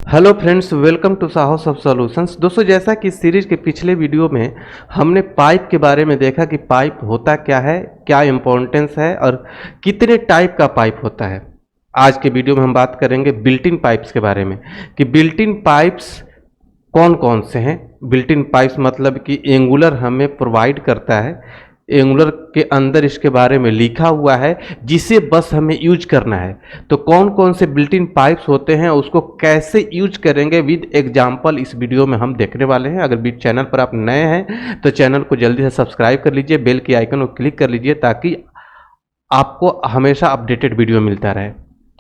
Hello friends, welcome to साहस of solutions. दोस्तों, जैसा कि सीरीज के पिछले वीडियो में हमने पाइप के बारे में देखा कि पाइप होता क्या है, क्या इम्पोर्टेंस है और कितने टाइप का पाइप होता है। आज के वीडियो में हम बात करेंगे बिल्ट इन पाइप्स के बारे में कि बिल्ट इन पाइप्स कौन कौन से हैं। बिल्ट इन पाइप्स मतलब कि एंगुलर हमें प्रोवाइड करता है, एंगुलर के अंदर इसके बारे में लिखा हुआ है जिसे बस हमें यूज करना है। तो कौन कौन से बिल्ट इन पाइप्स होते हैं, उसको कैसे यूज करेंगे विद एग्जांपल इस वीडियो में हम देखने वाले हैं। अगर बीट चैनल पर आप नए हैं तो चैनल को जल्दी से सब्सक्राइब कर लीजिए, बेल के आइकन को क्लिक कर लीजिए ताकि आपको हमेशा अपडेटेड वीडियो मिलता रहे।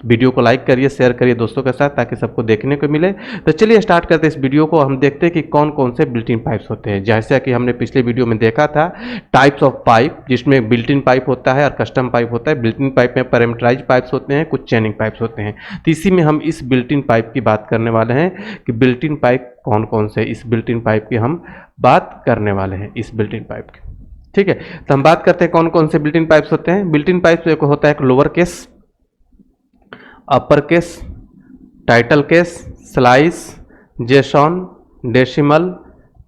वीडियो को लाइक करिए, शेयर करिए दोस्तों के साथ ताकि सबको देखने को मिले। तो चलिए स्टार्ट करते हैं इस वीडियो को। हम देखते हैं कि कौन कौन से बिल्ट इन पाइप्स होते हैं। जैसा कि हमने पिछले वीडियो में देखा था टाइप्स ऑफ पाइप, जिसमें बिल्ट इन पाइप होता है और कस्टम पाइप होता है। बिल्ट इन पाइप में पैरामीटराइज्ड पाइप्स होते हैं, कुछ चेनिंग पाइप्स होते हैं। तो इसी में हम इस बिल्ट इन पाइप की बात करने वाले हैं कि बिल्ट इन पाइप कौन कौन से, इस बिल्ट इन पाइप की हम बात करने वाले हैं, इस बिल्ट इन पाइप की। ठीक है, तो हम बात करते हैं कौन कौन से बिल्ट इन पाइप्स होते हैं। बिल्ट इन पाइप्स एक होता है एक lower case, upper case, title case, slice, JSON, decimal,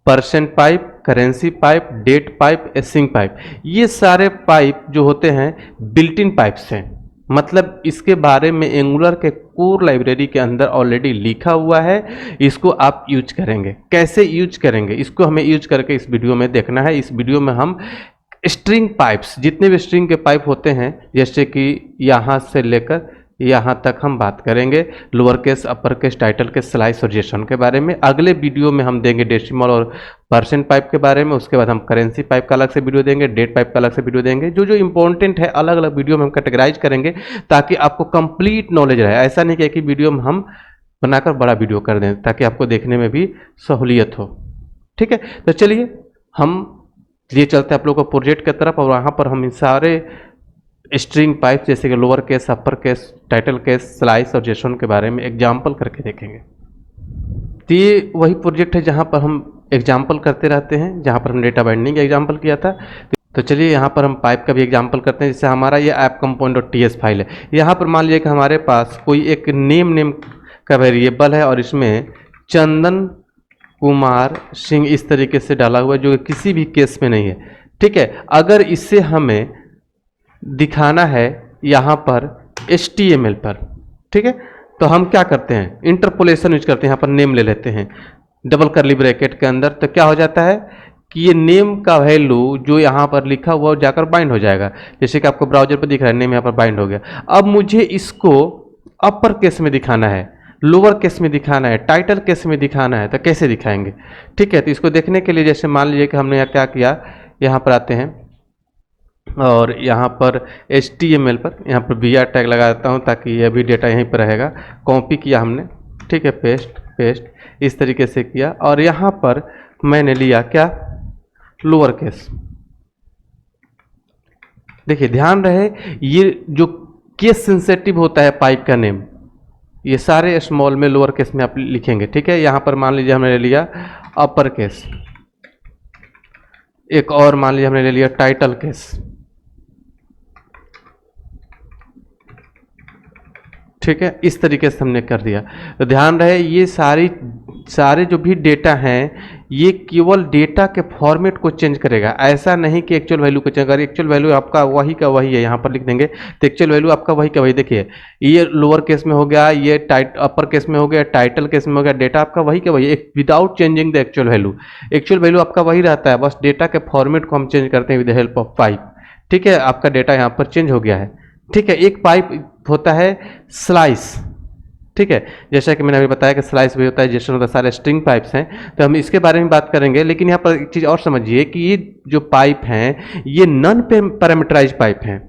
percent pipe, currency pipe, date pipe, async pipe. ये सारे पाइप जो होते हैं बिल्ट इन पाइप्स हैं। मतलब इसके बारे में एंगुलर के कोर लाइब्रेरी के अंदर ऑलरेडी लिखा हुआ है। इसको आप यूज करेंगे, कैसे यूज करेंगे इसको हमें यूज करके इस वीडियो में देखना है। इस वीडियो में हम स्ट्रिंग पाइप्स, जितने भी स्ट्रिंग के पाइप होते हैं, जैसे कि यहाँ से लेकर यहाँ तक हम बात करेंगे lower case, upper case, title case, slice और जेसन के बारे में। अगले वीडियो में हम देंगे डेसिमल और परसेंट पाइप के बारे में। उसके बाद हम करेंसी पाइप का अलग से वीडियो देंगे, डेट पाइप का अलग से वीडियो देंगे। जो जो इंपॉर्टेंट है अलग अलग वीडियो में हम कैटेगराइज करेंगे ताकि आपको कंप्लीट नॉलेज रहे। ऐसा नहीं कि एक ही वीडियो में हम बनाकर बड़ा वीडियो कर दें ताकि आपको देखने में भी सहूलियत हो। ठीक है, तो चलिए हम लिए चलते हैं आप लोगों को प्रोजेक्ट की तरफ और वहाँ पर हम इन सारे स्ट्रिंग पाइप जैसे कि lower case, upper case, title case, slice और जेसन के बारे में एग्जाम्पल करके देखेंगे। तो ये वही प्रोजेक्ट है जहाँ पर हम एग्जाम्पल करते रहते हैं, जहाँ पर हम डेटा बाइंडिंग का एग्जाम्पल किया था। तो चलिए यहाँ पर हम पाइप का भी एग्जाम्पल करते हैं। जैसे हमारा ये ऐप कंपोनेंट.ts फाइल है। यहाँ पर मान लीजिए कि हमारे पास कोई एक नेम का वेरिएबल है और इसमें चंदन कुमार सिंह इस तरीके से डाला हुआ है जो किसी भी केस में नहीं है। ठीक है, अगर इससे हमें दिखाना है यहाँ पर HTML पर, ठीक है, तो हम क्या करते हैं, इंटरपोलेशन यूज करते हैं। यहाँ पर नेम ले लेते हैं डबल करली ब्रैकेट के अंदर। तो क्या हो जाता है कि ये नेम का वैल्यू जो यहाँ पर लिखा हुआ जाकर बाइंड हो जाएगा। जैसे कि आपको ब्राउजर पर दिख रहा है नेम यहाँ पर बाइंड हो गया। अब मुझे इसको अपर केस में दिखाना है, लोअर केस में दिखाना है, टाइटल केस में दिखाना है, तो कैसे दिखाएंगे। ठीक है, तो इसको देखने के लिए जैसे मान लीजिए कि हमने यहाँ क्या किया, यहाँ पर आते हैं और यहाँ पर HTML पर यहाँ पर BR टैग लगा देता हूँ ताकि यह भी डेटा यहीं पर रहेगा। कॉपी किया हमने, ठीक है, पेस्ट इस तरीके से किया और यहाँ पर मैंने लिया क्या, लोअर केस। देखिए ध्यान रहे ये जो केस सेंसिटिव होता है पाइप का नेम, ये सारे स्मॉल में लोअर केस में आप लिखेंगे। ठीक है, यहाँ पर मान लीजिए हमने ले लिया अपर केस, एक और मान लीजिए हमने ले लिया टाइटल केस। ठीक है, इस तरीके से हमने कर दिया। तो ध्यान रहे ये सारे जो भी डेटा हैं ये केवल डेटा के फॉर्मेट को चेंज करेगा, ऐसा नहीं कि एक्चुअल वैल्यू को चेंज करेगा। एक्चुअल वैल्यू आपका वही का वही है, यहाँ पर लिख देंगे तो एक्चुअल वैल्यू आपका वही का वही। देखिए ये लोअर केस में हो गया, ये अपर केस में हो गया, टाइटल केस में हो गया, डेटा आपका वही का वही, without changing the actual value. Actual value आपका वही रहता है, बस डेटा के फॉर्मेट को हम चेंज करते हैं with the help of pipe. ठीक है, आपका डेटा यहाँ पर चेंज हो गया है। ठीक है, एक पाइप होता है स्लाइस। ठीक है, जैसा कि मैंने अभी बताया कि स्लाइस भी होता है, जेसन होता है, सारे स्ट्रिंग पाइप्स हैं। तो हम इसके बारे में बात करेंगे, लेकिन यहाँ पर एक चीज़ और समझिए कि ये जो पाइप हैं ये नॉन पैरामीटराइज्ड पाइप हैं।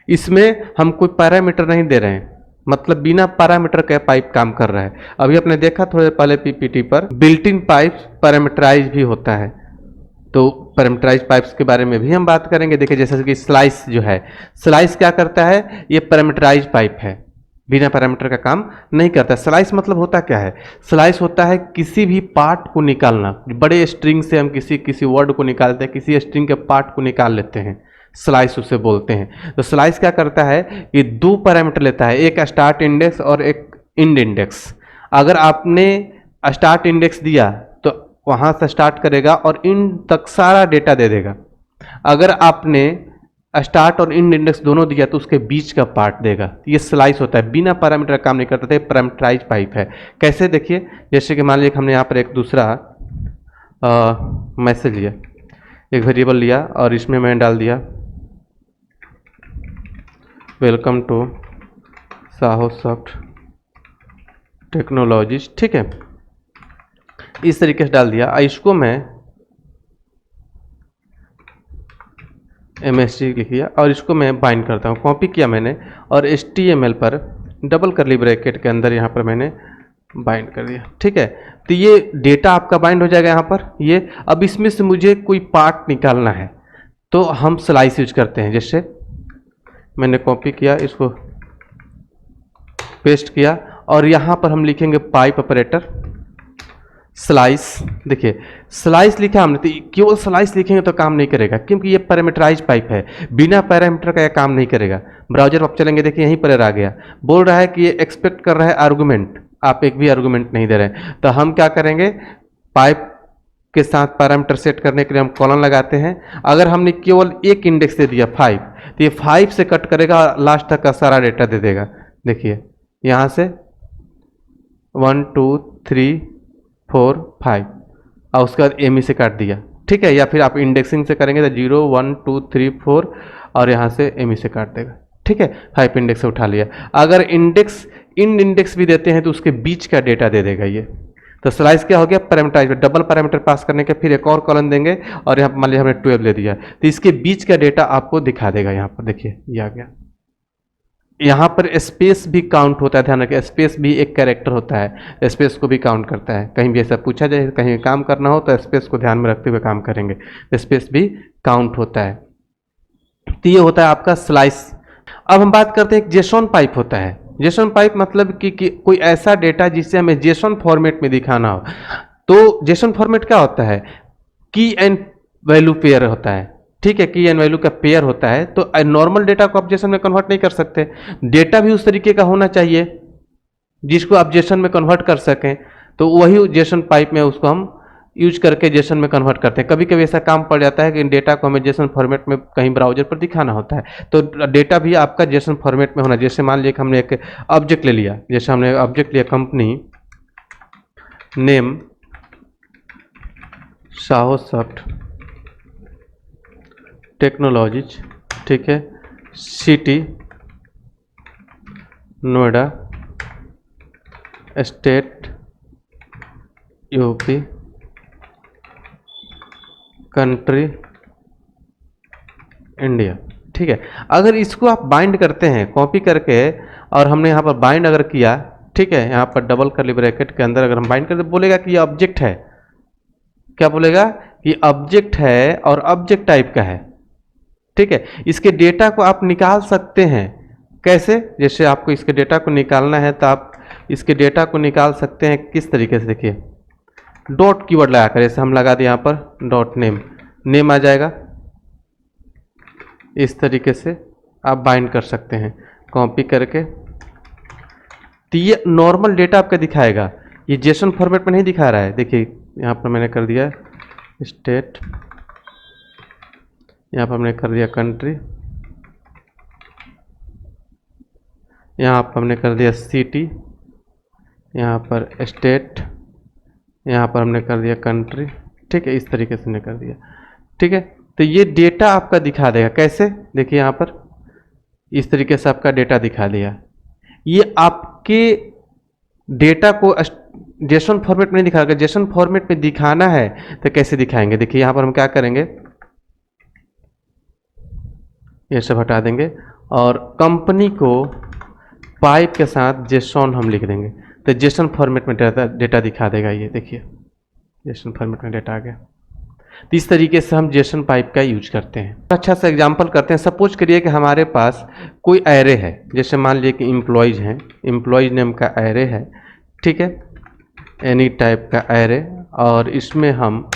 इसमें हम कोई पैरामीटर नहीं दे रहे हैं, मतलब बिना पैरामीटर के पाइप काम कर रहा है। अभी आपने देखा थोड़े पहले PPT पर बिल्ट इन पाइप पैरामीटराइज भी होता है, तो पैरामीटराइज पाइप्स के बारे में भी हम बात करेंगे। देखिए जैसे कि स्लाइस जो है, स्लाइस क्या करता है, ये पैरामीटराइज पाइप है, बिना पैरामीटर का काम नहीं करता। स्लाइस मतलब होता क्या है, स्लाइस होता है किसी भी पार्ट को निकालना। बड़े स्ट्रिंग से हम किसी वर्ड को निकालते हैं, किसी स्ट्रिंग के पार्ट को निकाल लेते हैं, स्लाइस उसे बोलते हैं। तो स्लाइस क्या करता है, ये दो पैरामीटर लेता है, एक स्टार्ट इंडेक्स और एक इंड इंडेक्स। अगर आपने स्टार्ट इंडेक्स दिया तो वहाँ से स्टार्ट करेगा और इन तक सारा डेटा दे देगा। अगर आपने स्टार्ट और इंड इंडेक्स दोनों दिया तो उसके बीच का पार्ट देगा। ये स्लाइस होता है, बिना पैरामीटर काम नहीं करता था, पैरामीटराइज पाइप है। कैसे देखिए, जैसे कि मान लीजिए हमने यहाँ पर एक दूसरा मैसेज लिया, एक वेरिएबल लिया और इसमें मैंने डाल दिया welcome to Saho soft technologies, ठीक है, इस तरीके से डाल दिया। इसको मैं MSG लिख दिया और इसको मैं बाइंड करता हूँ। कॉपी किया मैंने और HTML पर डबल करली ब्रैकेट के अंदर यहाँ पर मैंने बाइंड कर दिया, ठीक है। तो ये डेटा आपका बाइंड हो जाएगा यहाँ पर। ये अब इसमें से मुझे कोई पार्ट निकालना है तो हम स्लाइस यूज करते हैं। जैसे मैंने कॉपी किया, इसको पेस्ट किया और यहाँ पर हम लिखेंगे पाइप ऑपरेटर स्लाइस। देखिए स्लाइस लिखा हमने, तो केवल स्लाइस लिखेंगे तो काम नहीं करेगा क्योंकि ये पैरामीटराइज पाइप है, बिना पैरामीटर का यह काम नहीं करेगा। ब्राउजर पर चलेंगे, देखिए यहीं पर आ गया, बोल रहा है कि ये एक्सपेक्ट कर रहा है आर्गुमेंट, आप एक भी आर्गुमेंट नहीं दे रहे हैं। तो हम क्या करेंगे, पाइप के साथ पैरामीटर सेट करने के लिए हम कॉलन लगाते हैं। अगर हमने केवल एक इंडेक्स दे दिया 5, तो ये 5 से कट करेगा, लास्ट तक का सारा डेटा दे देगा। देखिए यहाँ से 1 2 3 4 5 और उसके बाद एम से काट दिया, ठीक है। या फिर आप इंडेक्सिंग से करेंगे तो 0 1 2 3 4 और यहाँ से एम से काट देगा, ठीक है। 5 इंडेक्स से उठा लिया। अगर इंडेक्स इन इंडेक्स भी देते हैं तो उसके बीच का डेटा दे देगा ये। तो स्लाइस क्या हो गया, पैरामीटराइज, डबल पैरामीटर पास करने के फिर एक और कॉलम देंगे और यहाँ मान लीजिए हमने 12 ले दिया तो इसके बीच का डेटा आपको दिखा देगा। यहाँ पर देखिए ये आ गया। यहाँ पर स्पेस भी काउंट होता है, ध्यान रखिए स्पेस भी एक कैरेक्टर होता है, स्पेस को भी काउंट करता है। कहीं भी ऐसा पूछा जाए, कहीं काम करना हो तो स्पेस को ध्यान में रखते हुए काम करेंगे, स्पेस भी काउंट होता है। तो ये होता है आपका स्लाइस। अब हम बात करते हैं एक जेसॉन पाइप होता है। जेसॉन पाइप मतलब कि कोई ऐसा डेटा जिसे हमें जेसॉन फॉर्मेट में दिखाना हो। तो जेसॉन फॉर्मेट क्या होता है, की एंड वैल्यू पेयर होता है, ठीक है, की एंड वैल्यू का पेयर होता है। तो नॉर्मल डेटा को आप जेसन में कन्वर्ट नहीं कर सकते, डेटा भी उस तरीके का होना चाहिए जिसको आप जेसन में कन्वर्ट कर सकें। तो वही जेसन पाइप में उसको हम यूज करके जेसन में कन्वर्ट करते हैं। कभी कभी ऐसा काम पड़ जाता है कि डेटा को हमें जेसन फॉर्मेट में कहीं ब्राउजर पर दिखाना होता है, तो डेटा भी आपका जेसन फॉर्मेट में होना। जैसे मान लिया कि हमने एक ऑब्जेक्ट ले लिया, जैसे हमने ऑब्जेक्ट लिया company name Saho soft technologies, ठीक है, city Noida, state UP, country India, ठीक है। अगर इसको आप बाइंड करते हैं कॉपी करके और हमने यहाँ पर बाइंड अगर किया, ठीक है, यहाँ पर डबल कर्ली ब्रैकेट के अंदर अगर हम बाइंड करते बोलेगा कि ये ऑब्जेक्ट है। क्या बोलेगा कि ऑब्जेक्ट है और ऑब्जेक्ट टाइप का है, ठीक है। इसके डेटा को आप निकाल सकते हैं। कैसे, जैसे आपको इसके डेटा को निकालना है तो आप इसके डेटा को निकाल सकते हैं किस तरीके से, देखिए डॉट कीवर्ड लगाकर, जैसे हम लगा दें यहाँ पर डॉट नेम, नेम आ जाएगा। इस तरीके से आप बाइंड कर सकते हैं कॉपी करके। तो ये नॉर्मल डेटा आपका दिखाएगा, ये जेसन फॉर्मेट में नहीं दिखा रहा है। देखिए यहाँ पर मैंने कर दिया स्टेट, यहाँ पर हमने कर दिया कंट्री, यहाँ पर हमने कर दिया सिटी, यहाँ पर स्टेट, यहाँ पर हमने कर दिया कंट्री, ठीक है, इस तरीके से हमने कर दिया, ठीक है। तो ये डेटा आपका दिखा देगा। कैसे, देखिए यहाँ पर इस तरीके से आपका डेटा दिखा दिया। ये आपके डेटा को जेसन फॉर्मेट में नहीं दिखाएगा, जेसन फॉर्मेट में दिखाना है तो कैसे दिखाएंगे। देखिए यहाँ पर हम क्या करेंगे, ये सब हटा देंगे और कंपनी को पाइप के साथ जेसन हम लिख देंगे तो जेसन फॉर्मेट में डेटा दिखा देगा। ये देखिए जेसन फॉर्मेट में डेटा आ गया। तो इस तरीके से हम जेसन पाइप का यूज करते हैं। अच्छा सा एग्जांपल करते हैं। सपोज करिए कि हमारे पास कोई एरे है, जैसे मान लीजिए कि एम्प्लॉयज़ हैं, एम्प्लॉयज़ नेम का एरे है, ठीक है, एनी टाइप का एरे, और इसमें हम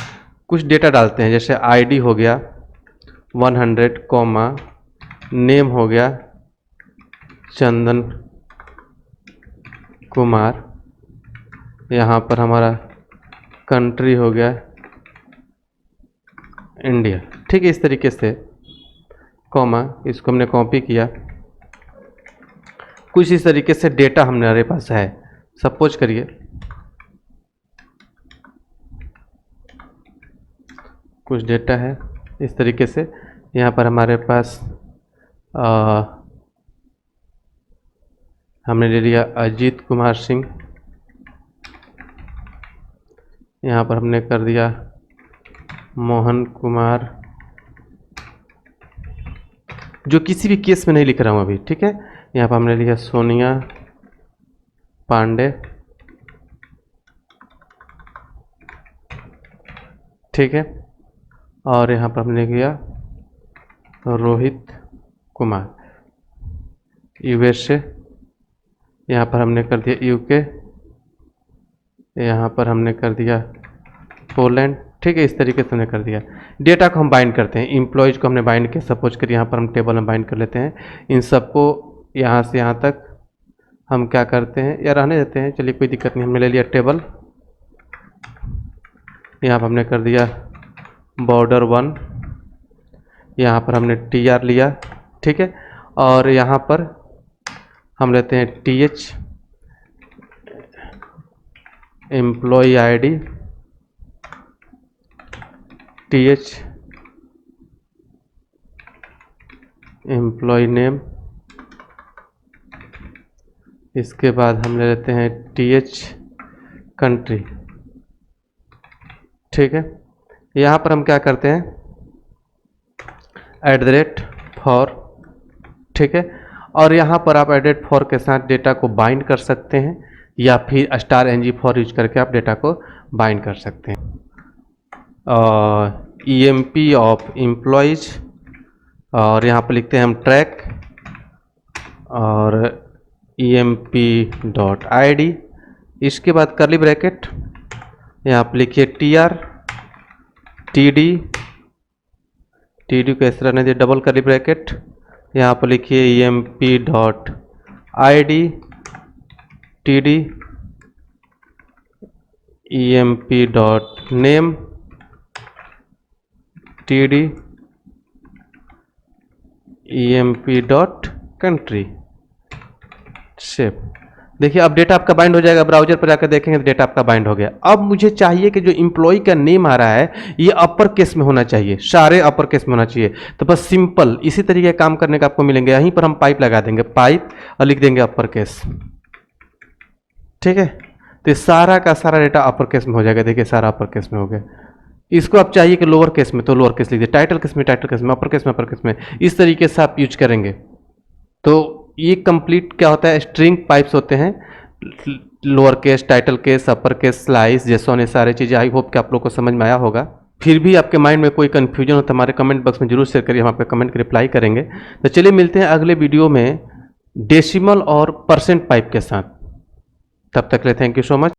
कुछ डेटा डालते हैं। जैसे आईडी हो गया 100, कॉमा नेम हो गया चंदन कुमार, यहाँ पर हमारा कंट्री हो गया इंडिया। ठीक है, इस तरीके से कॉमा, इसको हमने कॉपी किया। कुछ इस तरीके से डेटा हमारे पास है। सपोज करिए कुछ डेटा है इस तरीके से। यहाँ पर हमारे पास हमने ले लिया अजीत कुमार सिंह। यहाँ पर हमने कर दिया मोहन कुमार, जो किसी भी केस में नहीं लिख रहा हूँ अभी। ठीक है, यहाँ पर हमने लिया सोनिया पांडे। ठीक है, और यहाँ पर हमने किया रोहित कुमार यूएसए। यहाँ पर हमने कर दिया यूके। यहाँ पर हमने कर दिया पोलैंड। ठीक है, इस तरीके से हमने कर दिया। डेटा को हम बाइंड करते हैं, एम्प्लॉयज़ को हमने बाइंड किया। सपोज करिए यहाँ पर हम टेबल में बाइंड कर लेते हैं। इन सबको यहाँ से यहाँ तक हम क्या करते हैं, या रहने देते हैं, चलिए कोई दिक्कत नहीं। हमने ले लिया टेबल। यहाँ पर हमने कर दिया बॉर्डर 1। यहाँ पर हमने TR लिया। ठीक है, और यहाँ पर हम लेते हैं TH employ ID, TH employ name. इसके बाद हम ले लेते हैं TH कंट्री। ठीक है, यहाँ पर हम क्या करते हैं @for। ठीक है, और यहाँ पर आप @for के साथ डेटा को बाइंड कर सकते हैं, या फिर *ng4 यूज करके आप डेटा को बाइंड कर सकते हैं। EMP ऑफ एम्प्लॉयज़, और यहाँ पर लिखते हैं हम ट्रैक, और emp.id। इसके बाद कर्ली ब्रैकेट, यहाँ पर लिखिए TR TD को इस रहने दिए, डबल कर्ली ब्रैकेट। यहाँ पर लिखिए emp.id TD emp.name TD emp.country save. देखिए अब डेटा आपका बाइंड हो जाएगा। ब्राउजर पर जाकर देखेंगे तो डेटा आपका बाइंड हो गया। अब मुझे चाहिए कि जो इम्प्लॉय का नेम आ रहा है ये अपर केस में होना चाहिए, सारे अपर केस में होना चाहिए। तो बस सिंपल इसी तरीके काम करने का आपको मिलेंगे। यहीं पर हम पाइप लगा देंगे, पाइप, और लिख देंगे अपर केस। ठीक है, तो सारा का सारा डेटा अपर केस में हो जाएगा। देखिए सारा अपर केस में हो गया। इसको आप चाहिए कि लोअर केस में तो लोअर केस लिख दीजिए, टाइटल केस में टाइटल केस में, अपर केस में अपर केस में। इस तरीके से आप यूज करेंगे तो ये कंप्लीट क्या होता है, स्ट्रिंग पाइप्स होते हैं, lower case, title case, upper case, slice, Jason, ये सारी चीज़ें। आई होप कि आप लोग को समझ में आया होगा। फिर भी आपके माइंड में कोई कन्फ्यूजन हो तो हमारे कमेंट बॉक्स में जरूर शेयर करिए, हम आपके कमेंट के रिप्लाई करेंगे। तो चलिए मिलते हैं अगले वीडियो में डेसिमल और परसेंट पाइप के साथ। तब तक के लिए थैंक यू सो मच।